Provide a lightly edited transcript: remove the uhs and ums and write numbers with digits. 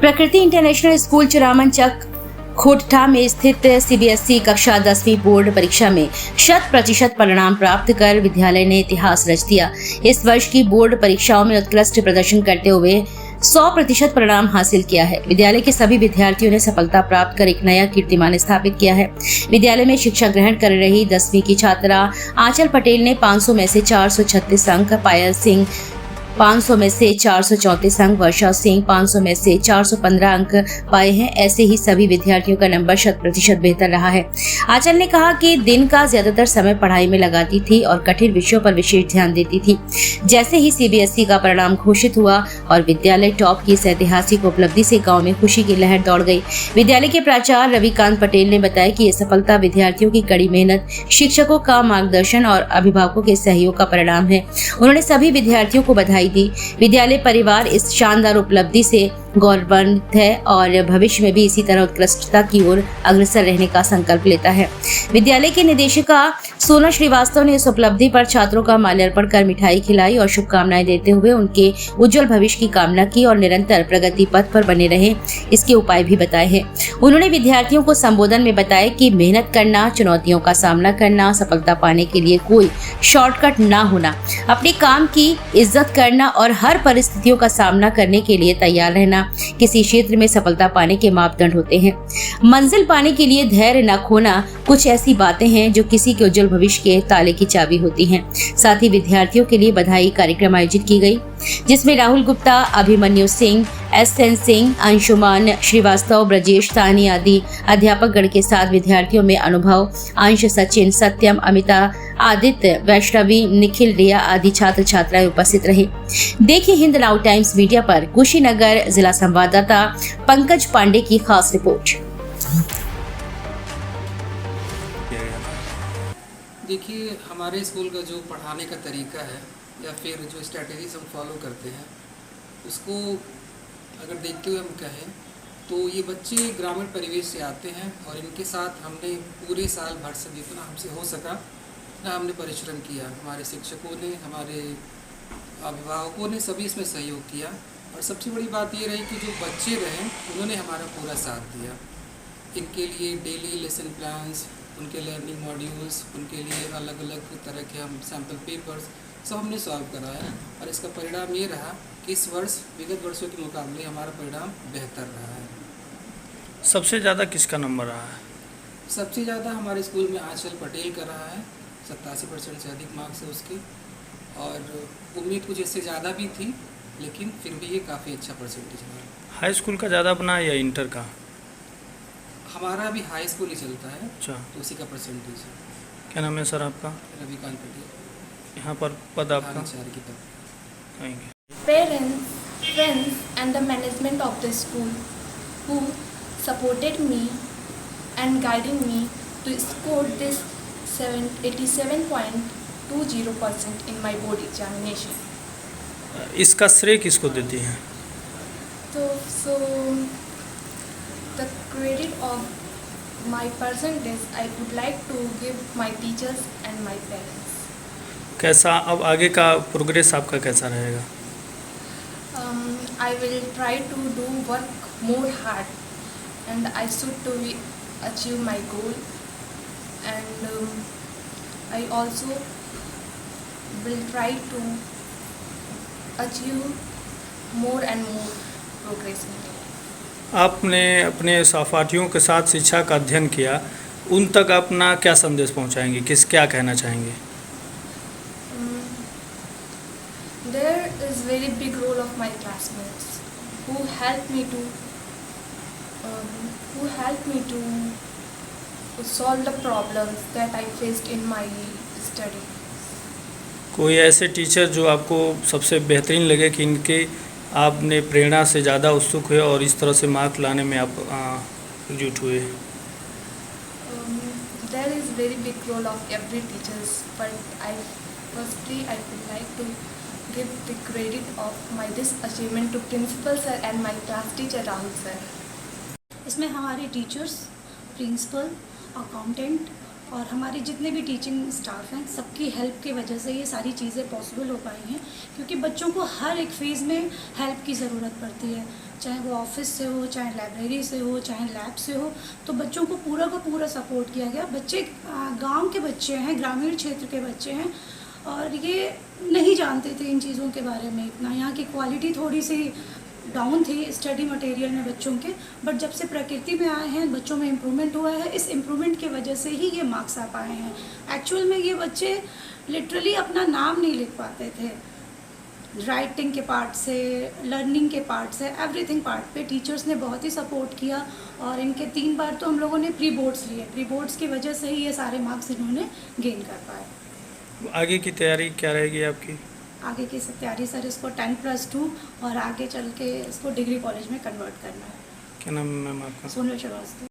प्रकृति international school चिरामनचक खोटठा में स्थित सीबीएसई कक्षा 10वीं बोर्ड परीक्षा में 100% परिणाम प्राप्त कर विद्यालय ने इतिहास रच दिया। इस वर्ष की बोर्ड परीक्षाओं में उत्कृष्ट प्रदर्शन करते हुए 100% परिणाम हासिल किया है। विद्यालय के सभी विद्यार्थियों ने सफलता प्राप्त कर एक नया कीर्तिमान स्थापित किया है। विद्यालय में शिक्षा ग्रहण कर रही 10वीं की छात्रा आंचल पटेल ने 500 में से 436 अंक, पायल सिंह 500 में से 434 अंक, वर्षा सिंह 500 में से 415 अंक पाए हैं। ऐसे ही सभी विद्यार्थियों का नंबर 100% बेहतर रहा है। आंचल ने कहा कि दिन का ज्यादातर समय पढ़ाई में लगाती थी और कठिन विषयों पर विशेष ध्यान देती थी। जैसे ही सीबीएसई का परिणाम घोषित हुआ और विद्यालय टॉप की इस ऐतिहासिक उपलब्धि से गाँव में खुशी की लहर दौड़ गई। विद्यालय के प्राचार्य रविकांत पटेल ने बताया कि ये सफलता विद्यार्थियों की कड़ी मेहनत, शिक्षकों का मार्गदर्शन और अभिभावकों के सहयोग का परिणाम है। उन्होंने सभी विद्यार्थियों को बधाई दी। विद्यालय परिवार इस शानदार उपलब्धि से गौरवान्वित है और भविष्य में भी इसी तरह उत्कृष्टता की ओर अग्रसर रहने का संकल्प लेता है। विद्यालय की निदेशिका सोना श्रीवास्तव ने इस उपलब्धि पर छात्रों का माल्यार्पण कर मिठाई खिलाई और शुभकामनाएं देते हुए उनके उज्जवल भविष्य की कामना की और निरंतर प्रगति पथ पर बने रहे, इसके उपाय भी बताए हैं। उन्होंने विद्यार्थियों को संबोधन में बताया कि मेहनत करना, चुनौतियों का सामना करना, सफलता पाने के लिए कोई शॉर्टकट ना होना, अपने काम की इज्जत करना और हर परिस्थितियों का सामना करने के लिए तैयार रहना किसी क्षेत्र में सफलता पाने के मापदंड होते हैं। मंजिल पाने के लिए धैर्य न खोना कुछ ऐसी बातें हैं जो किसी के उज्जवल भविष्य के ताले की चाबी होती हैं। साथ ही विद्यार्थियों के लिए बधाई कार्यक्रम आयोजित की गई, जिसमें राहुल गुप्ता, अभिमन्यु सिंह, एसएन सिंह, अंशुमान श्रीवास्तव, ब्रजेश साहनी आदि अध्यापक गण के साथ विद्यार्थियों में अनुभव, अंश, सचिन, सत्यम, अमिता, आदित्य, वैष्णवी, निखिल, रिया आदि छात्र छात्राएं उपस्थित रहे। देखिए हिंद नाउ टाइम्स मीडिया पर कुशीनगर जिला संवाददाता पंकज पांडे की खास रिपोर्ट। देखिए, हमारे स्कूल का जो पढ़ाने का तरीका है या फिर जो स्ट्रैटेजीज हम फॉलो करते हैं, उसको अगर देखते हुए हम कहें तो ये बच्चे ग्रामीण परिवेश से आते हैं और इनके साथ हमने पूरे साल भर से जितना हमसे हो सका ना हमने परिश्रम किया। हमारे शिक्षकों ने, हमारे अभिभावकों ने सभी इसमें सहयोग किया और सबसे बड़ी बात ये रही कि जो बच्चे रहे उन्होंने हमारा पूरा साथ दिया। इनके लिए डेली लेसन प्लान्स, उनके लर्निंग मॉड्यूल्स, उनके लिए अलग अलग तरह के हम सैम्पल पेपर्स सब हमने सॉल्व कराया और इसका परिणाम ये रहा कि इस वर्ष विगत वर्षों के मुकाबले हमारा परिणाम बेहतर रहा है। सबसे ज़्यादा किसका नंबर रहा है? सबसे ज़्यादा हमारे स्कूल में आंचल पटेल का रहा है, 87% से अधिक मार्क्स है उसके, और उम्मीद कुछ इससे ज़्यादा भी थी, लेकिन फिर भी ये काफ़ी अच्छा परसेंटेज रहा। हाई स्कूल का ज़्यादा बना या इंटर का? हमारा भी हाई स्कूल ही चलता है। अच्छा, तो उसी का परसेंटेज है। क्या नाम है सर आपका? रविकांत पटेल। यहाँ पर पद आपका? की पद। Thank you. Parents, friends and the management of the school who supported me and guiding me to score this 87.20% in my board examination. इसका श्रेय किसको देती हैं? So the credit of my percentage I would like to give my teachers and my parents. कैसा अब आगे का progress आपका कैसा रहेगा? I will try to do work more hard and I should to achieve my goal, and I also will try to achieve more and more progress in life. आपने अपने सहपाठियों के साथ शिक्षा का अध्ययन किया, उन तक अपना क्या संदेश पहुंचाएंगे, क्या कहना चाहेंगे? There is very big role of my classmates who helped me to solve the problems that I faced in my study. कोई ऐसे टीचर जो आपको सबसे बेहतरीन लगे कि इनके आपने प्रेरणा से ज़्यादा उत्सुक हुए और इस तरह से मार्क लाने में आप जुट हुए? There is very big role of every teachers, but firstly I would like to give the credit of my this achievement to principal sir and my class teacher Rahul sir. इसमें हमारे teachers, principal, accountant और हमारे जितने भी teaching staff हैं सबकी help की वजह से ये सारी चीज़ें पॉसिबल हो पाई हैं, क्योंकि बच्चों को हर एक फेज़ में हेल्प की ज़रूरत पड़ती है, चाहे वो ऑफिस से हो, चाहे लाइब्रेरी से हो, चाहे लैब से हो। तो बच्चों को पूरा का पूरा सपोर्ट किया गया। बच्चे गांव के बच्चे हैं, ग्रामीण क्षेत्र के बच्चे हैं और ये नहीं जानते थे इन चीज़ों के बारे में इतना। यहाँ की क्वालिटी थोड़ी सी डाउन थी स्टडी मटेरियल में बच्चों के, बट जब से प्रकृति में आए हैं बच्चों में इम्प्रूवमेंट हुआ है। इस इम्प्रूवमेंट की वजह से ही ये मार्क्स आ पाए हैं। एक्चुअल में ये बच्चे लिटरली अपना नाम नहीं लिख पाते थे, राइटिंग के पार्ट से, लर्निंग के पार्ट से, एवरीथिंग पार्ट पे टीचर्स ने बहुत ही सपोर्ट किया और इनके 3 बार तो हम लोगों ने प्री बोर्ड्स लिए। प्री बोर्ड्स की वजह से ही ये सारे मार्क्स इन्होंने गेन कर पाए। आगे की तैयारी क्या रहेगी आपकी? आगे की तैयारी सर इसको 10+2 और आगे चल के इसको डिग्री कॉलेज में कन्वर्ट करना है। क्या नाम है मैम आपका? सोनल श्रीवास्तव।